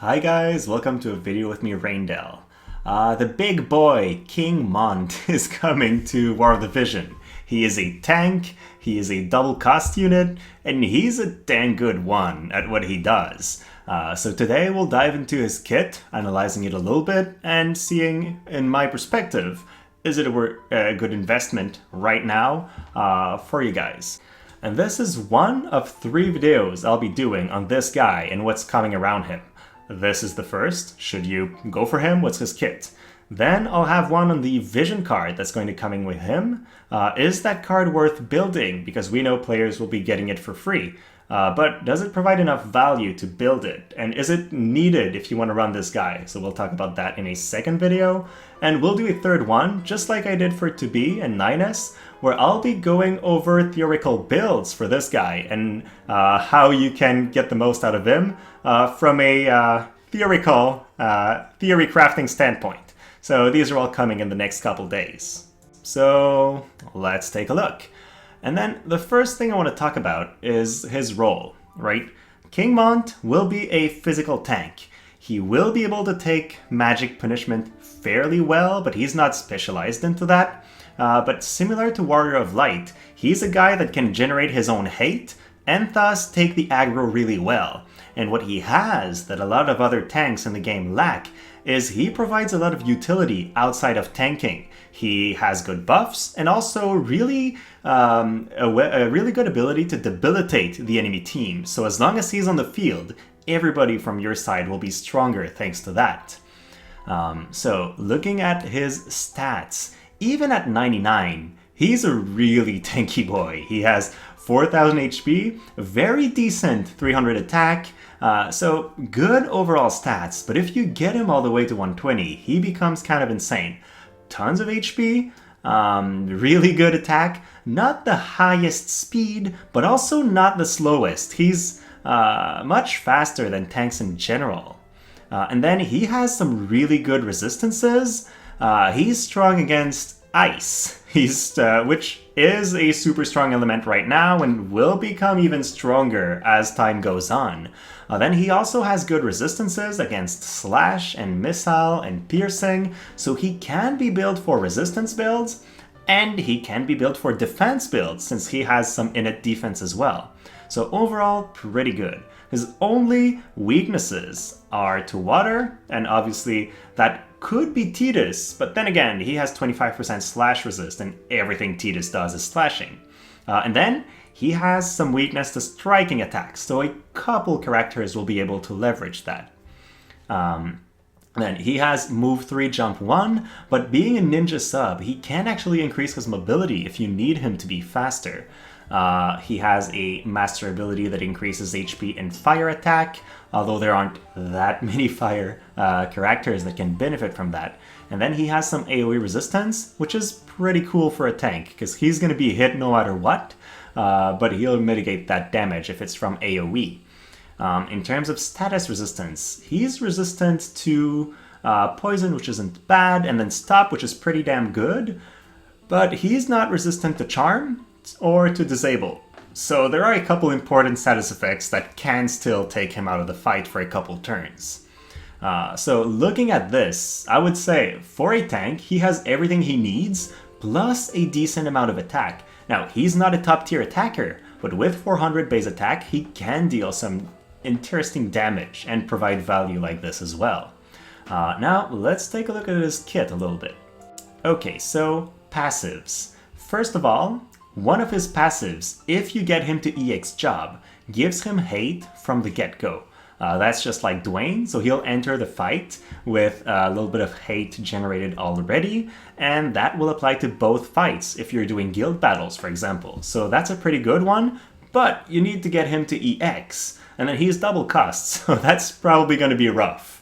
Hi guys, welcome to a video with me, Raindell. The big boy, King Mont, is coming to War of the Vision. He is a tank, he is a double cost unit, and he's a dang good one at what he does. So today we'll dive into his kit, analyzing it a little bit, and seeing, in my perspective, is it a good investment right now for you guys. And this is one of 3 videos I'll be doing on this guy and what's coming around him. This is the first. Should you go for him? What's his kit? Then I'll have one on the vision card that's going to come in with him. Is that card worth building? Because we know players will be getting it for free. But does it provide enough value to build it? And is it needed if you want to run this guy? So we'll talk about that in a second video. And we'll do a third one, just like I did for 2B and 9S, where I'll be going over theoretical builds for this guy and how you can get the most out of him from a theoretical theory crafting standpoint. So these are all coming in the next couple days. So let's take a look. And then the first thing I want to talk about is his role, right? King Mont will be a physical tank. He will be able to take magic punishment fairly well, but he's not specialized into that. But similar to Warrior of Light, he's a guy that can generate his own hate and thus take the aggro really well. And what he has that a lot of other tanks in the game lack is he provides a lot of utility outside of tanking. He has good buffs and also really a really good ability to debilitate the enemy team. So as long as he's on the field, everybody from your side will be stronger thanks to that. So looking at his stats, even at 99, he's a really tanky boy. He has 4,000 HP, very decent 300 attack, so good overall stats, but if you get him all the way to 120, he becomes kind of insane. Tons of HP, really good attack, not the highest speed, but also not the slowest. He's much faster than tanks in general. And then he has some really good resistances. He's strong against ice, which is a super strong element right now and will become even stronger as time goes on. Then he also has good resistances against slash and missile and piercing, so he can be built for resistance builds and he can be built for defense builds since he has some innate defense as well. So overall, pretty good. His only weaknesses are to water, and obviously that could be Tidus, but then again, he has 25% slash resist, and everything Tidus does is slashing. And then he has some weakness to striking attacks, so a couple characters will be able to leverage that. Then he has move 3, jump 1, but being a ninja sub, he can actually increase his mobility if you need him to be faster. He has a master ability that increases HP and fire attack, although there aren't that many fire characters that can benefit from that. And then he has some AoE resistance, which is pretty cool for a tank, because he's going to be hit no matter what, but he'll mitigate that damage if it's from AoE. In terms of status resistance, he's resistant to poison, which isn't bad, and then stop, which is pretty damn good, but he's not resistant to charm or to disable. So there are a couple important status effects that can still take him out of the fight for a couple turns. So looking at this, I would say for a tank, he has everything he needs, plus a decent amount of attack. Now, he's not a top tier attacker, but with 400 base attack, he can deal some interesting damage and provide value like this as well. Now, let's take a look at his kit a little bit. Okay, so passives. First of all, one of his passives, if you get him to EX job, gives him hate from the get-go. That's just like Dwayne, so he'll enter the fight with a little bit of hate generated already, and that will apply to both fights if you're doing guild battles, for example. So that's a pretty good one, but you need to get him to EX, and then he's double cost, so that's probably going to be rough.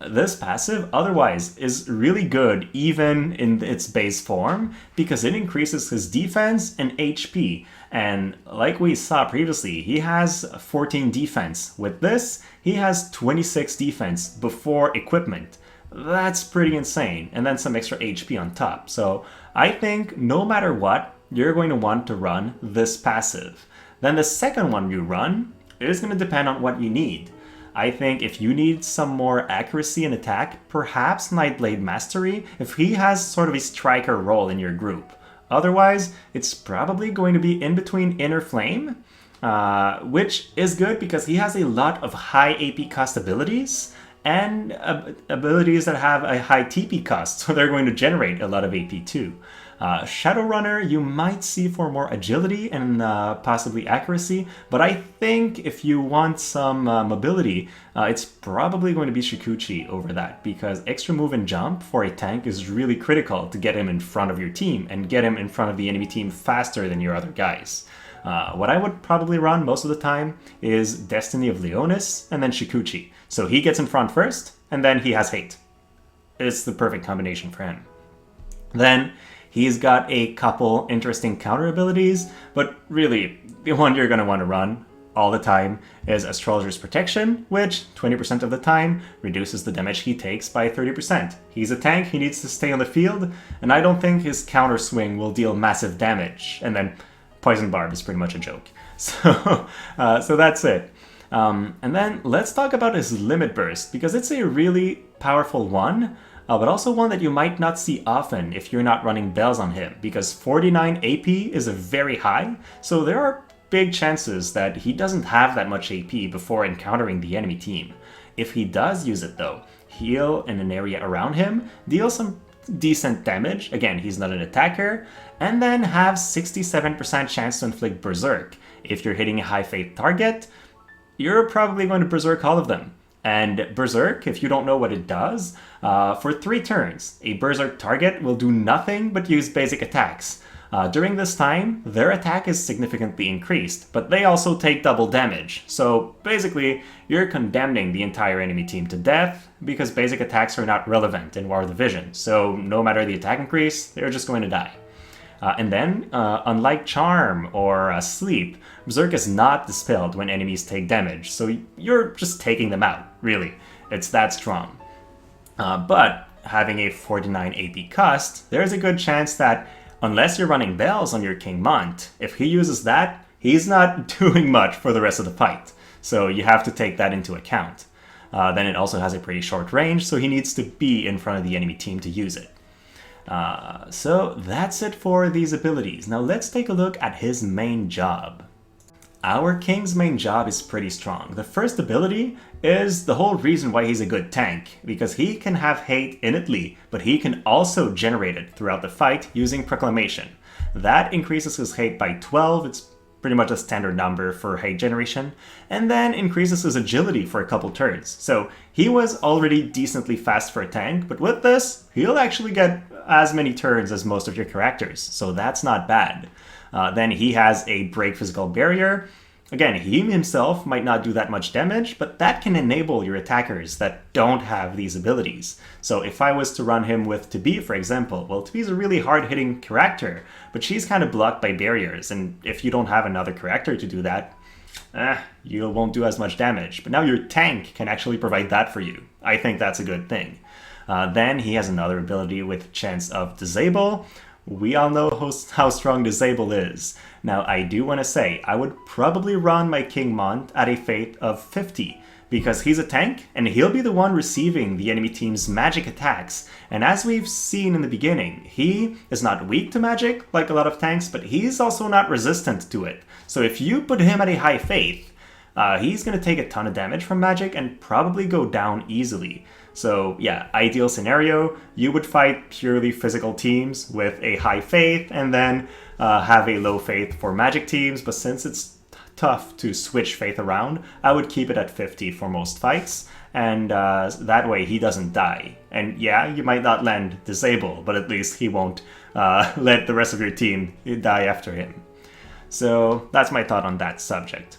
This passive otherwise is really good even in its base form because it increases his defense and HP, and like we saw previously, he has 14 defense. With this, he has 26 defense before equipment. That's pretty insane, and then some extra HP on top. So I think no matter what, you're going to want to run this passive. Then the second one you run is going to depend on what you need. I think if you need some more accuracy in attack, perhaps Nightblade Mastery, if he has sort of a striker role in your group. Otherwise, it's probably going to be in between Inner Flame, which is good because he has a lot of high AP cost abilities and abilities that have a high TP cost, so they're going to generate a lot of AP too. Shadowrunner you might see for more agility and possibly accuracy, but I think if you want some mobility, it's probably going to be Shikuchi over that, because extra move and jump for a tank is really critical to get him in front of your team and get him in front of the enemy team faster than your other guys. What I would probably run most of the time is Destiny of Leonis and then Shikuchi. So he gets in front first, and then he has hate. It's the perfect combination for him. Then he's got a couple interesting counter abilities, but really, the one you're going to want to run all the time is Astrologer's Protection, which 20% of the time reduces the damage he takes by 30%. He's a tank, he needs to stay on the field, and I don't think his counter swing will deal massive damage. And then Poison Barb is pretty much a joke. So that's it. And then let's talk about his Limit Burst, because it's a really powerful one, but also one that you might not see often if you're not running bells on him, because 49 AP is a very high, so there are big chances that he doesn't have that much AP before encountering the enemy team. If he does use it though, heal in an area around him, deal some decent damage, again he's not an attacker, and then have 67% chance to inflict Berserk. If you're hitting a high fate target, you're probably going to Berserk all of them. And Berserk, if you don't know what it does, for 3 turns, a Berserk target will do nothing but use basic attacks. During this time, their attack is significantly increased, but they also take double damage. So basically, you're condemning the entire enemy team to death because basic attacks are not relevant in War of the Vision. So no matter the attack increase, they're just going to die. And then, unlike Charm or Sleep, Berserk is not dispelled when enemies take damage, so you're just taking them out, really. It's that strong. But having a 49 AP cost, there's a good chance that, unless you're running bells on your King Mont, if he uses that, he's not doing much for the rest of the fight. So you have to take that into account. Then it also has a pretty short range, so he needs to be in front of the enemy team to use it. So that's it for these abilities. Now let's take a look at his main job. Our King's main job is pretty strong. The first ability is the whole reason why he's a good tank, because he can have hate innately, but he can also generate it throughout the fight using Proclamation. That increases his hate by 12, it's pretty much a standard number for hate generation, and then increases his agility for a couple turns. So he was already decently fast for a tank, but with this, he'll actually get as many turns as most of your characters, so that's not bad. Then he has a Break Physical Barrier. Again, he himself might not do that much damage, but that can enable your attackers that don't have these abilities. So if I was to run him with Tabi, for example, well, Tabi's a really hard-hitting character, but she's kind of blocked by barriers, and if you don't have another character to do that, you won't do as much damage. But now your tank can actually provide that for you. I think that's a good thing. Then he has another ability with Chance of Disable. We all know how strong Disable is. Now, I do want to say, I would probably run my King Mont at a fate of 50, because he's a tank, and he'll be the one receiving the enemy team's magic attacks. And as we've seen in the beginning, he is not weak to magic, like a lot of tanks, but he's also not resistant to it. So if you put him at a high faith, he's going to take a ton of damage from magic and probably go down easily. So yeah, ideal scenario, you would fight purely physical teams with a high faith and then have a low faith for magic teams, but since it's tough to switch faith around, I would keep it at 50 for most fights, and that way he doesn't die. And yeah, you might not land Disable, but at least he won't let the rest of your team die after him. So that's my thought on that subject.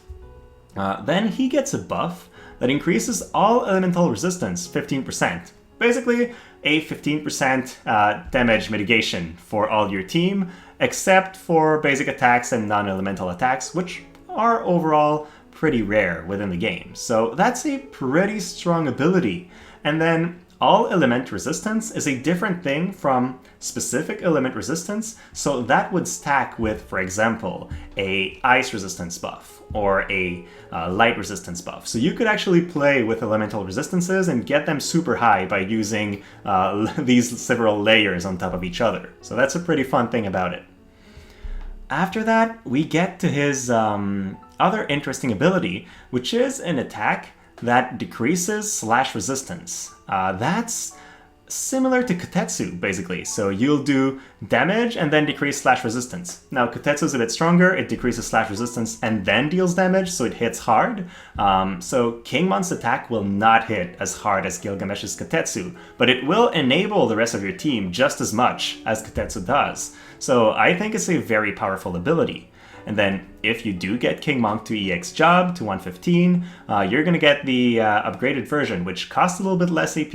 Then he gets a buff that increases all elemental resistance 15%. Basically, a 15% damage mitigation for all your team, except for basic attacks and non-elemental attacks, which are overall pretty rare within the game. So that's a pretty strong ability. And then all element resistance is a different thing from specific element resistance, so that would stack with, for example, a ice resistance buff or a light resistance buff. So you could actually play with elemental resistances and get them super high by using these several layers on top of each other. So that's a pretty fun thing about it. After that, we get to his other interesting ability, which is an attack that decreases slash resistance. That's similar to Kotetsu, basically. So you'll do damage and then decrease slash resistance. Now, Kotetsu is a bit stronger. It decreases slash resistance and then deals damage, so it hits hard. So King Mont's attack will not hit as hard as Gilgamesh's Kotetsu, but it will enable the rest of your team just as much as Kotetsu does. So I think it's a very powerful ability. And then if you do get King Mont to EX Job to 115, you're going to get the upgraded version, which costs a little bit less AP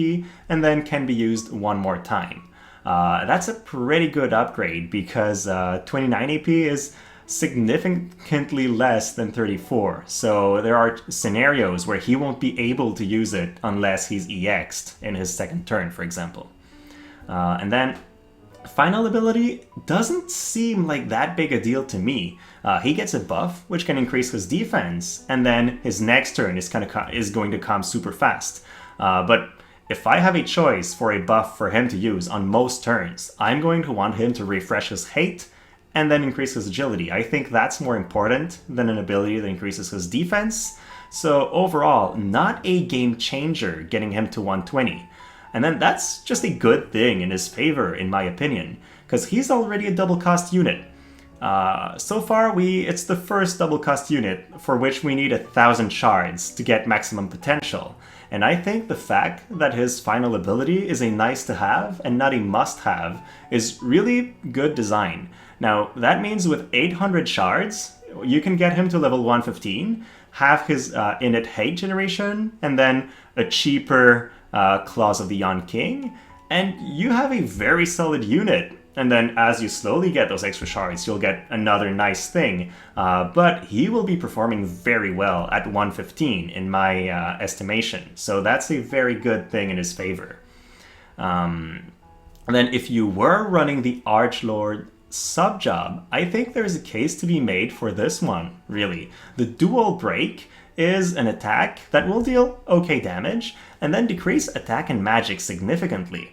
and then can be used one more time. That's a pretty good upgrade because 29 AP is significantly less than 34. So there are scenarios where he won't be able to use it unless he's EX'd in his second turn, for example. And then final ability doesn't seem like that big a deal to me. He gets a buff, which can increase his defense, and then his next turn is going to come super fast. But if I have a choice for a buff for him to use on most turns, I'm going to want him to refresh his hate and then increase his agility. I think that's more important than an ability that increases his defense. So overall, not a game changer getting him to 120. And then that's just a good thing in his favor, in my opinion, because he's already a double cost unit. So far, it's the first double cost unit for which we need 1,000 shards to get maximum potential. And I think the fact that his final ability is a nice to have and not a must have is really good design. Now, that means with 800 shards, you can get him to level 115, have his innate hate generation, and then a cheaper Claws of the Yon King, and you have a very solid unit. And then as you slowly get those extra shards, you'll get another nice thing. But he will be performing very well at 115 in my estimation. So that's a very good thing in his favor. And then if you were running the Archlord sub-job, I think there's a case to be made for this one, really. The Dual Break is an attack that will deal okay damage and then decrease attack and magic significantly.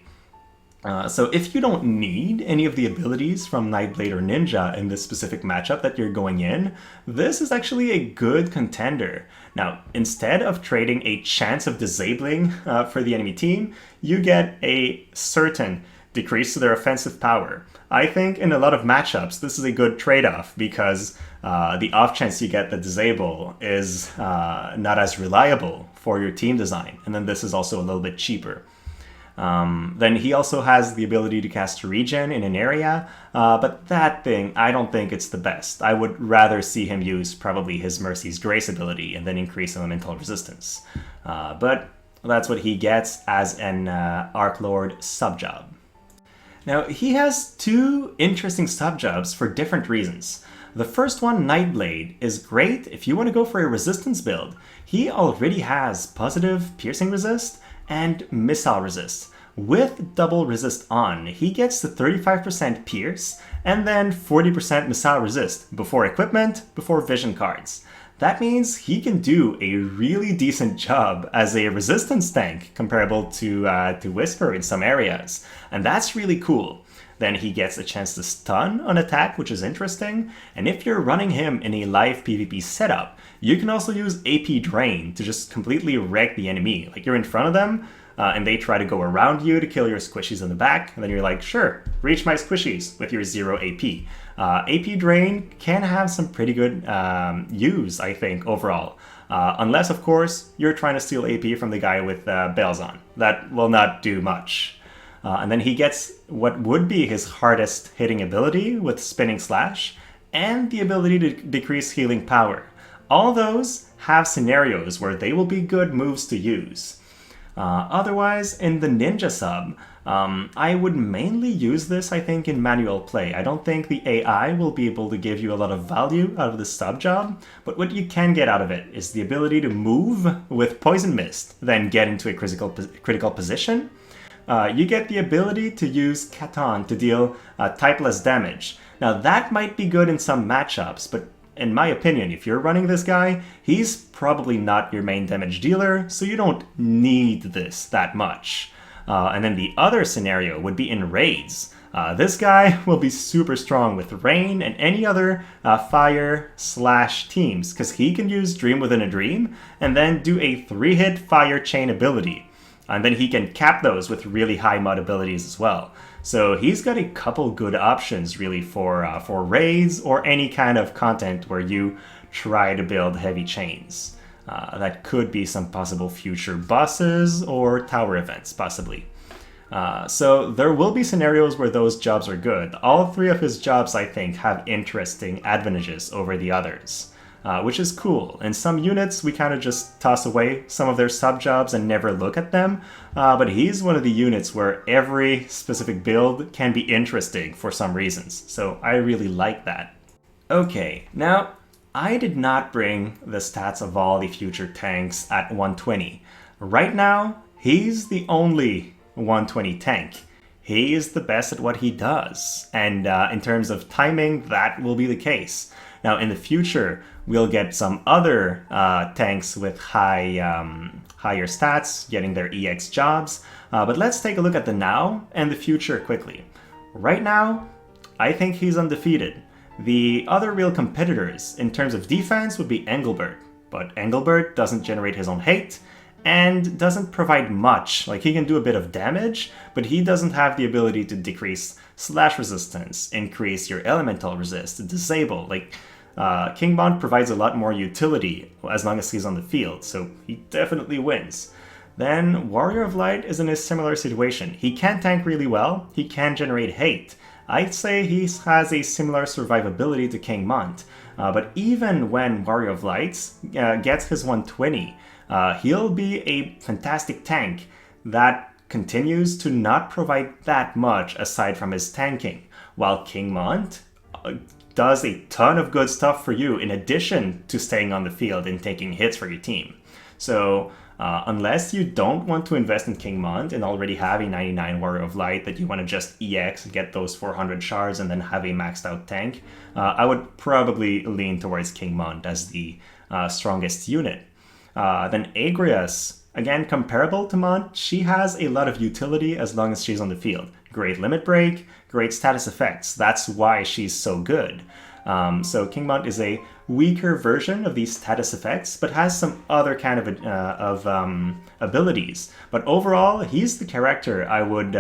So if you don't need any of the abilities from Nightblade or Ninja in this specific matchup that you're going in, this is actually a good contender. Now, instead of trading a chance of disabling for the enemy team, you get a certain decrease to their offensive power. I think in a lot of matchups, this is a good trade-off because the off chance you get the disable is not as reliable for your team design. And then this is also a little bit cheaper. Then he also has the ability to cast Regen in an area, but that thing, I don't think it's the best. I would rather see him use probably his Mercy's Grace ability and then increase elemental resistance. But that's what he gets as an Archlord sub-job. Now, he has two interesting sub-jobs for different reasons. The first one, Nightblade, is great if you want to go for a resistance build. He already has positive piercing resist and missile resist. With double resist on, he gets to 35% pierce and then 40% missile resist before equipment, before vision cards. That means he can do a really decent job as a resistance tank comparable to Whisper in some areas. And that's really cool. Then he gets a chance to stun on attack, which is interesting. And if you're running him in a live PvP setup, you can also use AP Drain to just completely wreck the enemy. Like you're in front of them, and they try to go around you to kill your squishies in the back. And then you're like, sure, reach my squishies with your 0 AP. AP Drain can have some pretty good use, I think, overall. Unless, of course, you're trying to steal AP from the guy with bells on. That will not do much. And then he gets what would be his hardest hitting ability with Spinning Slash, and the ability to decrease healing power. All those have scenarios where they will be good moves to use. Otherwise, in the ninja sub, I would mainly use this, I think, in manual play. I don't think the AI will be able to give you a lot of value out of the sub job, but what you can get out of it is the ability to move with Poison Mist, then get into a critical position. You get the ability to use Katon to deal typeless damage. Now that might be good in some matchups, but in my opinion, if you're running this guy, he's probably not your main damage dealer, so you don't need this that much. And then the other scenario would be in raids. This guy will be super strong with Rain and any other fire/teams, because he can use Dream Within a Dream and then do a 3-hit fire chain ability. And then he can cap those with really high mod abilities as well. So he's got a couple good options really for raids or any kind of content where you try to build heavy chains. That could be some possible future bosses or tower events, possibly. So there will be scenarios where those jobs are good. All 3 of his jobs, I think, have interesting advantages over the others. Which is cool. In some units, we kind of just toss away some of their sub-jobs and never look at them, but he's one of the units where every specific build can be interesting for some reasons, so I really like that. Okay, now, I did not bring the stats of all the future tanks at 120. Right now, he's the only 120 tank. He is the best at what he does, and in terms of timing, that will be the case. Now, in the future, we'll get some other tanks with higher stats, getting their EX jobs. But let's take a look at the now and the future quickly. Right now, I think he's undefeated. The other real competitors in terms of defense would be Engelbert. But Engelbert doesn't generate his own hate and doesn't provide much. Like, he can do a bit of damage, but he doesn't have the ability to decrease slash resistance, increase your elemental resist, disable. Like, King Mont provides a lot more utility as long as he's on the field, so he definitely wins. Then Warrior of Light is in a similar situation. He can tank really well, he can generate hate. I'd say he has a similar survivability to King Mont, but even when Warrior of Light gets his 120, he'll be a fantastic tank that continues to not provide that much aside from his tanking, while King Mont does a ton of good stuff for you in addition to staying on the field and taking hits for your team. So unless you don't want to invest in King Mont and already have a 99 Warrior of Light that you want to just EX and get those 400 shards and then have a maxed out tank, I would probably lean towards King Mont as the strongest unit. Then Agrias, again comparable to Mont, she has a lot of utility as long as she's on the field. Great limit break, great status effects. That's why she's so good. So King Mont is a weaker version of these status effects, but has some other kind of abilities. But overall, he's the character I would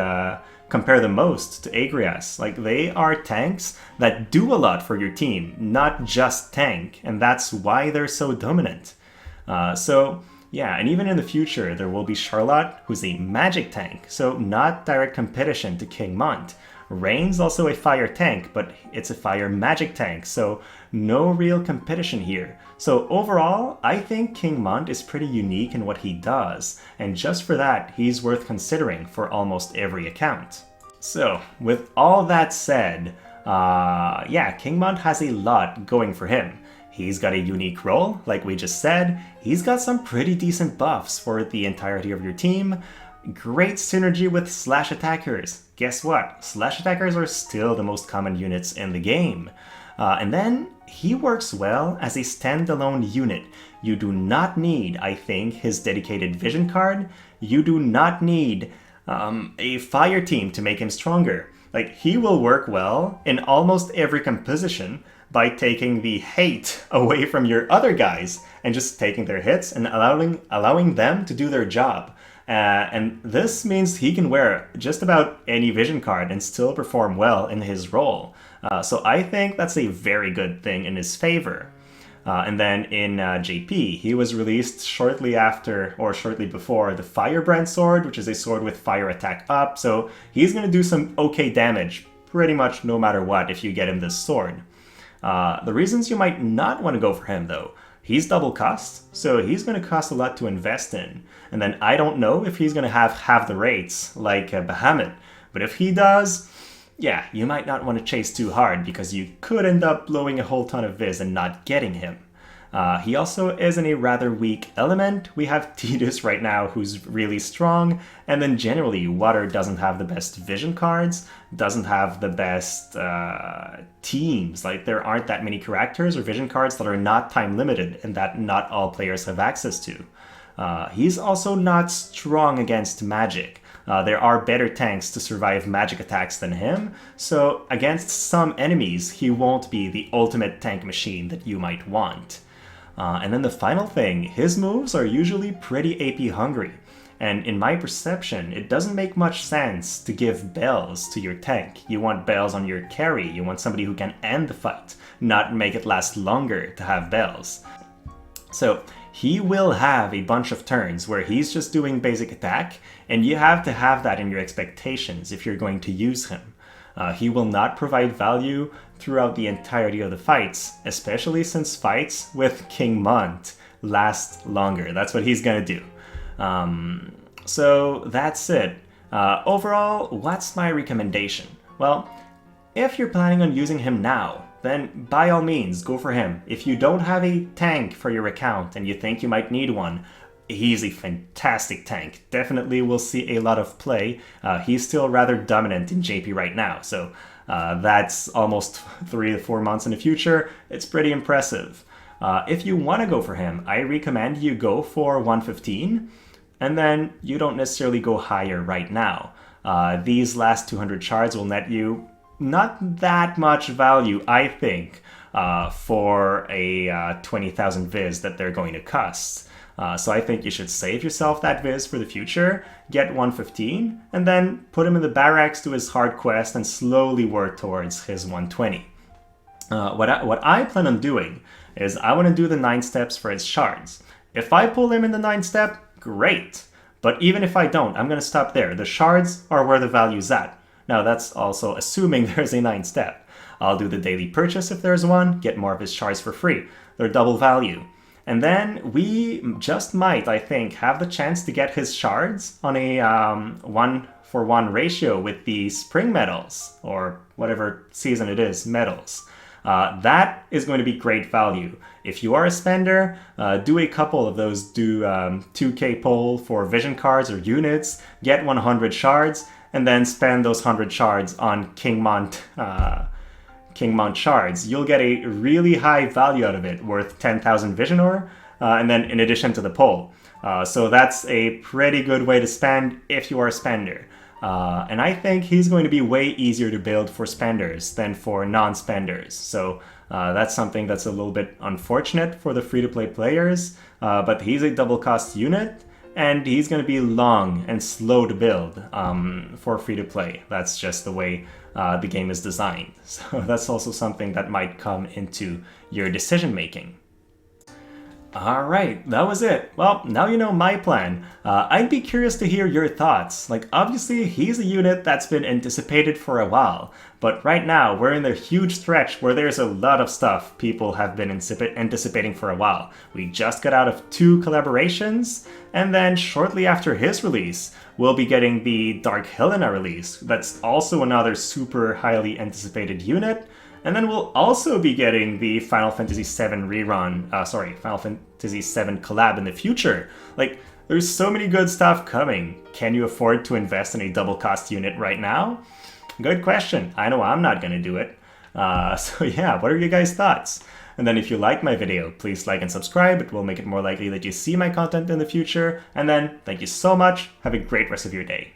compare the most to Agrias. Like, they are tanks that do a lot for your team, not just tank, and that's why they're so dominant. Yeah, and even in the future, there will be Charlotte, who's a magic tank, so not direct competition to King Mont. Rain's also a fire tank, but it's a fire magic tank, so no real competition here. So overall, I think King Mont is pretty unique in what he does, and just for that, he's worth considering for almost every account. So, with all that said, yeah, King Mont has a lot going for him. He's got a unique role, like we just said. He's got some pretty decent buffs for the entirety of your team. Great synergy with slash attackers. Guess what? Slash attackers are still the most common units in the game. And then he works well as a standalone unit. You do not need, I think, his dedicated vision card. You do not need a fire team to make him stronger. Like, he will work well in almost every composition by taking the hate away from your other guys and just taking their hits and allowing them to do their job. And this means he can wear just about any vision card and still perform well in his role. So I think that's a very good thing in his favor. And then in JP, he was released shortly after or shortly before the Firebrand sword, which is a sword with fire attack up. So he's going to do some okay damage pretty much no matter what if you get him this sword. The reasons you might not want to go for him, though, he's double cost, so he's going to cost a lot to invest in. And then I don't know if he's going to have the rates like Bahamut, but if he does, yeah, you might not want to chase too hard because you could end up blowing a whole ton of Viz and not getting him. He also is in a rather weak element. We have Tidus right now, who's really strong, and then generally Water doesn't have the best vision cards, doesn't have the best teams. Like, there aren't that many characters or vision cards that are not time limited and that not all players have access to. He's also not strong against magic. There are better tanks to survive magic attacks than him, so against some enemies, he won't be the ultimate tank machine that you might want. And then the final thing, his moves are usually pretty AP hungry. And in my perception, it doesn't make much sense to give bells to your tank. You want bells on your carry, you want somebody who can end the fight, not make it last longer to have bells. So he will have a bunch of turns where he's just doing basic attack, and you have to have that in your expectations if you're going to use him. He will not provide value throughout the entirety of the fights, especially since fights with King Mont last longer. That's what he's gonna do. So that's it. Overall, what's my recommendation? Well, if you're planning on using him now, then by all means, go for him. If you don't have a tank for your account and you think you might need one, he's a fantastic tank. Definitely will see a lot of play. He's still rather dominant in JP right now, so that's almost 3 to 4 months in the future. It's pretty impressive. If you want to go for him, I recommend you go for 115, and then you don't necessarily go higher right now. These last 200 shards will net you not that much value, I think, for a 20,000 Viz that they're going to cost. So I think you should save yourself that Viz for the future, get 115, and then put him in the barracks, do his hard quest, and slowly work towards his 120. What I plan on doing is I want to do the 9 steps for his shards. If I pull him in the 9th step, great. But even if I don't, I'm going to stop there. The shards are where the value's at. Now that's also assuming there's a 9th step. I'll do the daily purchase if there's one, get more of his shards for free. They're double value. And then we just might, I think, have the chance to get his shards on a 1-for-1 ratio with the spring medals, or whatever season it is, medals. That is going to be great value. If you are a spender, do a couple of those, do 2k pull for vision cards or units, get 100 shards, and then spend those 100 shards on King Mont shards. You'll get a really high value out of it, worth 10,000 vision ore, and then in addition to the pull. So that's a pretty good way to spend if you are a spender. And I think he's going to be way easier to build for spenders than for non-spenders. So that's something that's a little bit unfortunate for the free-to-play players, but he's a double cost unit, and he's going to be long and slow to build for free-to-play. That's just the way the game is designed. So that's also something that might come into your decision-making. Alright, that was it. Well, now you know my plan. I'd be curious to hear your thoughts. Like, obviously, he's a unit that's been anticipated for a while, but right now, we're in the huge stretch where there's a lot of stuff people have been anticipating for a while. We just got out of 2 collaborations, and then shortly after his release, we'll be getting the Dark Helena release. That's also another super highly anticipated unit. And then we'll also be getting the Final Fantasy VII Final Fantasy VII collab in the future. Like, there's so many good stuff coming. Can you afford to invest in a double cost unit right now? Good question. I know I'm not gonna do it. So yeah, what are your guys' thoughts? And then if you like my video, please like and subscribe. It will make it more likely that you see my content in the future. And then, thank you so much. Have a great rest of your day.